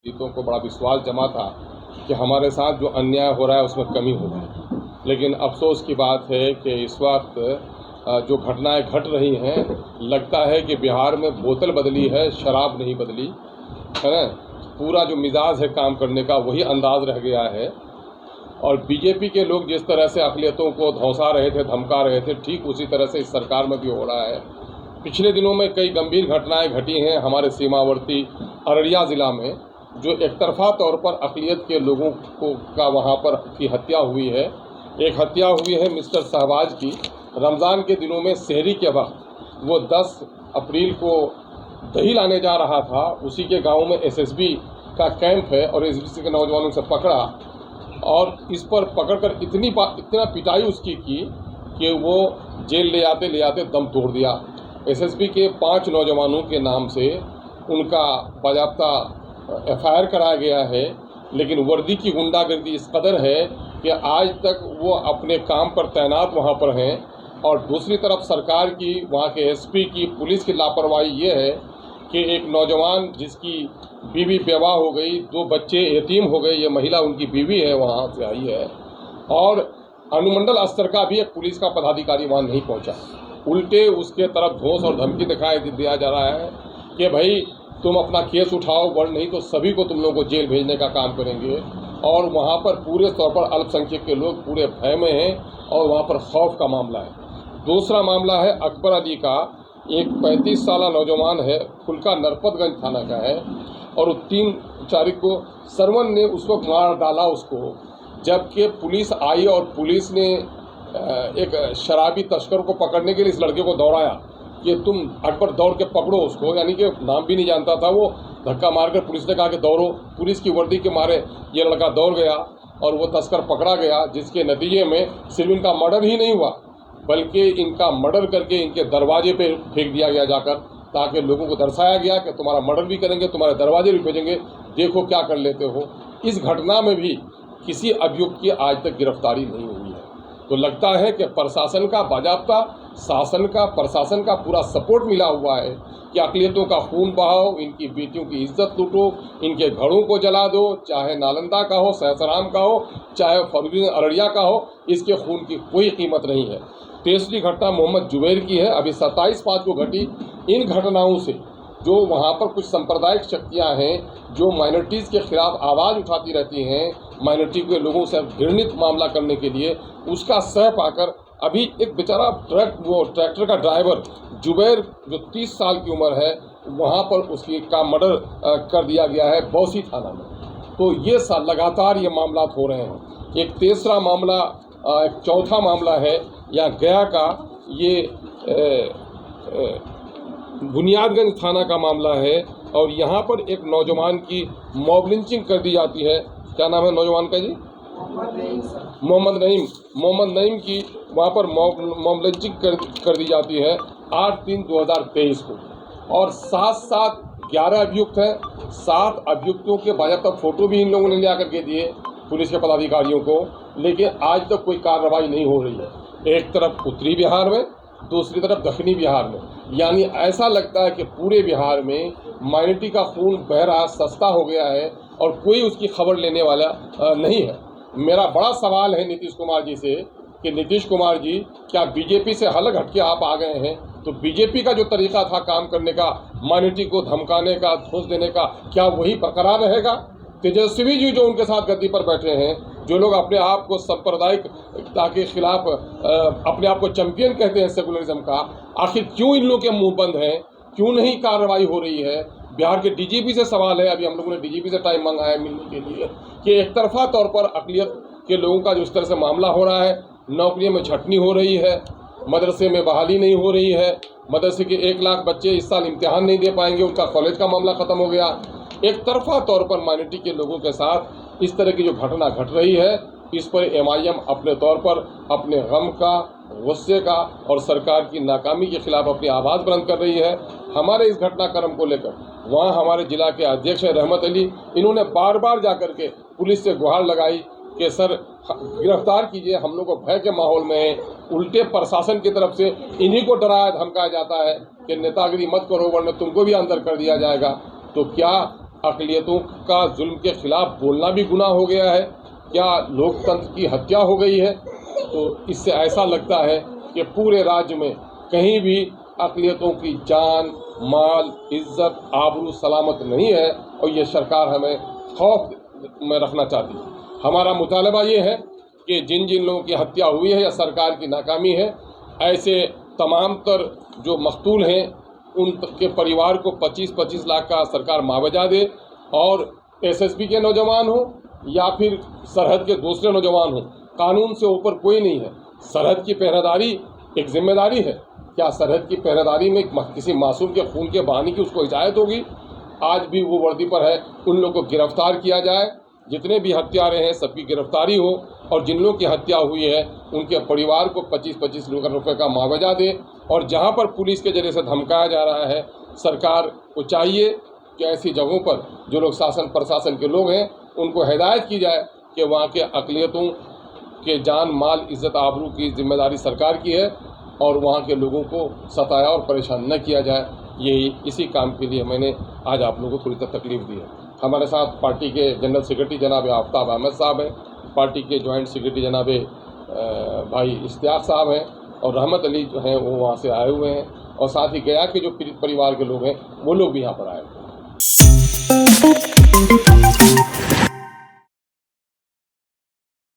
जीतों को बड़ा विश्वास जमा था कि हमारे साथ जो अन्याय हो रहा है उसमें कमी होगी, लेकिन अफसोस की बात है कि इस वक्त जो घटनाएं घट रही हैं, लगता है कि बिहार में बोतल बदली है, शराब नहीं बदली है ना। पूरा जो मिजाज है काम करने का वही अंदाज रह गया है। और बीजेपी के लोग जिस तरह से अक़लियतों को धौंसा रहे थे, धमका रहे थे, ठीक उसी तरह से इस सरकार में भी हो रहा है। पिछले दिनों में कई गंभीर घटनाएं घटी हैं हमारे सीमावर्ती अररिया ज़िला में, जो एक तरफा तौर पर अक़लियत के लोगों को का वहाँ पर की हत्या हुई है। एक हत्या हुई है मिस्टर शहबाज की। रमज़ान के दिनों में सहरी के वक्त वो 10 अप्रैल को दही लाने जा रहा था, उसी के गांव में एसएसबी का कैंप है और एसएसबी के नौजवानों से पकड़ा और इस पर पकड़कर इतना पिटाई उसकी की कि वो जेल ले आते दम तोड़ दिया। एसएसबी के 5 नौजवानों के नाम से उनका बाज़ाब्ता एफआईआर कराया गया है, लेकिन वर्दी की गुंडागर्दी इस कदर है कि आज तक वो अपने काम पर तैनात वहाँ पर हैं। और दूसरी तरफ सरकार की, वहाँ के एसपी की, पुलिस की लापरवाही ये है कि एक नौजवान जिसकी बीवी बेवा हो गई, 2 बच्चे यतीम हो गए, ये महिला उनकी बीवी है, वहाँ से आई है, और अनुमंडल स्तर का भी एक पुलिस का पदाधिकारी वहाँ नहीं पहुँचा। उल्टे उसके तरफ धौंस और धमकी दिया जा रहा है कि भाई तुम अपना केस उठाओ, वरना नहीं तो सभी को तुम लोगों को जेल भेजने का काम करेंगे। और वहाँ पर पूरे तौर पर अल्पसंख्यक के लोग पूरे भय में हैं और वहाँ पर खौफ का मामला है। दूसरा मामला है अकबर अली का, एक 35 साल नौजवान है, फुल्का नरपतगंज थाना का है, और 3 तारीख को सरवन ने उस वक्त मार डाला उसको, जबकि पुलिस आई और पुलिस ने एक शराबी तस्कर को पकड़ने के लिए इस लड़के को दौड़ाया कि तुम अकबर दौड़ के पकड़ो उसको, यानी कि नाम भी नहीं जानता था वो। धक्का मारकर पुलिस ने कहा कि दौड़ो। पुलिस की वर्दी के मारे ये लड़का दौड़ गया और वो तस्कर पकड़ा गया, जिसके नतीजे में सिर्फ इनका मर्डर ही नहीं हुआ बल्कि इनका मर्डर करके इनके दरवाजे पे फेंक दिया गया जाकर, ताकि लोगों को दर्शाया गया कि तुम्हारा मर्डर भी करेंगे, तुम्हारे दरवाजे भी भेजेंगे, देखो क्या कर लेते हो। इस घटना में भी किसी अभियुक्त की आज तक गिरफ्तारी नहीं हुई है। तो लगता है कि प्रशासन का बाज़ाब्ता, शासन का, प्रशासन का पूरा सपोर्ट मिला हुआ है कि अक़लियतों का खून बहाओ, इनकी बेटियों की इज्जत लूटो, इनके घरों को जला दो, चाहे नालंदा का हो, सहसराम का हो, चाहे फर्रुखाबाद अररिया का हो, इसके खून की कोई कीमत नहीं है। तीसरी घटना मोहम्मद जुबैर की है, अभी 27/5 को घटी। इन घटनाओं से जो वहाँ पर कुछ सांप्रदायिक शक्तियाँ हैं जो माइनॉरिटीज़ के खिलाफ आवाज़ उठाती रहती हैं, माइनॉरिटी के लोगों से घृणित मामला करने के लिए, उसका सह पाकर अभी एक बेचारा ट्रैक्टर का ड्राइवर जुबैर जो 30 साल की उम्र है, वहाँ पर उसकी का मर्डर कर दिया गया है बौसी थाना में। तो ये लगातार ये मामला हो रहे हैं। एक तीसरा मामला, एक चौथा मामला है यहाँ गया का, ये बुनियादगंज थाना का मामला है और यहाँ पर एक नौजवान की मॉब लिंचिंग कर दी जाती है। क्या नाम है नौजवान का जी? मोहम्मद नईम की वहाँ पर मॉब लिंचिंग कर दी जाती है 8/3/2023 को। और 7 11 अभियुक्त हैं। 7 अभियुक्तों के बाज़ाब्ता फ़ोटो भी इन लोगों ने ले आकर के दिए पुलिस के पदाधिकारियों को, लेकिन आज तक कोई कार्रवाई नहीं हो रही है। एक तरफ उत्तरी बिहार में, दूसरी तरफ दक्षिणी बिहार में, यानी ऐसा लगता है कि पूरे बिहार में माइनॉरिटी का खून बह रहा, सस्ता हो गया है और कोई उसकी खबर लेने वाला नहीं है। मेरा बड़ा सवाल है नीतीश कुमार जी से कि नीतीश कुमार जी, क्या बीजेपी से अलग हटके आप आ गए हैं? तो बीजेपी का जो तरीका था काम करने का, माइनॉरिटी को धमकाने का, ठोस देने का, क्या वही बरकरार रहेगा? तेजस्वी जी जो उनके साथ गद्दी पर बैठे हैं, जो लोग अपने आप को सांप्रदायिकता के खिलाफ अपने आप को चैंपियन कहते हैं सेकुलरिज्म का, आखिर क्यों इन लोगों के मुंह बंद हैं? क्यों नहीं कार्रवाई हो रही है? बिहार के डीजीपी से सवाल है, अभी हम लोगों ने डीजीपी से टाइम मांगा है मिलने के लिए, कि एक तरफा तौर पर अक़लियत के लोगों का जो इस तरह से मामला हो रहा है, नौकरियों में छटनी हो रही है, मदरसे में बहाली नहीं हो रही है, मदरसे के 1 लाख बच्चे इस साल इम्तिहान नहीं दे पाएंगे, उनका कॉलेज का मामला ख़त्म हो गया। एक तरफा तौर पर माइनॉरिटी के लोगों के साथ इस तरह की जो घटना घट रही है, इस पर एमआईएम अपने तौर पर अपने गम का, गुस्से का और सरकार की नाकामी के खिलाफ अपनी आवाज़ बुलंद कर रही है। हमारे इस घटनाक्रम को लेकर वहाँ हमारे जिला के अध्यक्ष हैं रहमत अली, इन्होंने बार बार जाकर के पुलिस से गुहार लगाई कि सर गिरफ्तार कीजिए, हम लोग को भय के माहौल में है। उल्टे प्रशासन की तरफ से इन्हीं को डराया धमकाया जाता है कि नेतागिरी मत करो वरना तुमको भी अंदर कर दिया जाएगा। तो क्या अक़लियतों का जुल्म के ख़िलाफ़ बोलना भी गुनाह हो गया है? क्या लोकतंत्र की हत्या हो गई है? तो इससे ऐसा लगता है कि पूरे राज्य में कहीं भी अक़लियतों की जान, माल, इज़्ज़त, आबरू सलामत नहीं है और ये सरकार हमें खौफ में रखना चाहती है। हमारा मुतालबा ये है कि जिन जिन लोगों की हत्या हुई है या सरकार की नाकामी है, ऐसे तमाम तर जो मकतूल हैं उनके परिवार को 25-25 लाख का सरकार मुआवजा दे और एसएसबी के नौजवान हो या फिर सरहद के दूसरे नौजवान हो, कानून से ऊपर कोई नहीं है। सरहद की पहरेदारी एक जिम्मेदारी है। क्या सरहद की पहरेदारी में किसी मासूम के खून के बहाने की उसको इजाज़त होगी? आज भी वो वर्दी पर है। उन लोगों को गिरफ्तार किया जाए, जितने भी हत्यारे हैं सबकी गिरफ्तारी हो और जिन लोगों की हत्या हुई है उनके परिवार को 25-25 लाख रुपए का मुआवजा दे। और जहां पर पुलिस के जरिए से धमकाया जा रहा है, सरकार को चाहिए कि ऐसी जगहों पर जो लोग शासन प्रशासन के लोग हैं उनको हिदायत की जाए कि वहाँ के अक़लियतों के जान, माल, इज़्ज़त, आबरू की जिम्मेदारी सरकार की है और वहाँ के लोगों को सताया और परेशान न किया जाए। यही इसी काम के लिए मैंने आज आप लोगों को थोड़ी तकलीफ़ दी है। हमारे साथ पार्टी के जनरल सेक्रेटरी जनाब आफ्ताब अहमद साहब हैं, पार्टी के जॉइंट सेक्रेटरी जनाब भाई इश्तियाक साहब हैं और रहमत अली जो हैं वो वहाँ से आए हुए हैं और साथ ही गया के जो पीड़ित परिवार के लोग हैं वो लोग भी यहाँ पर आए हुए हैं।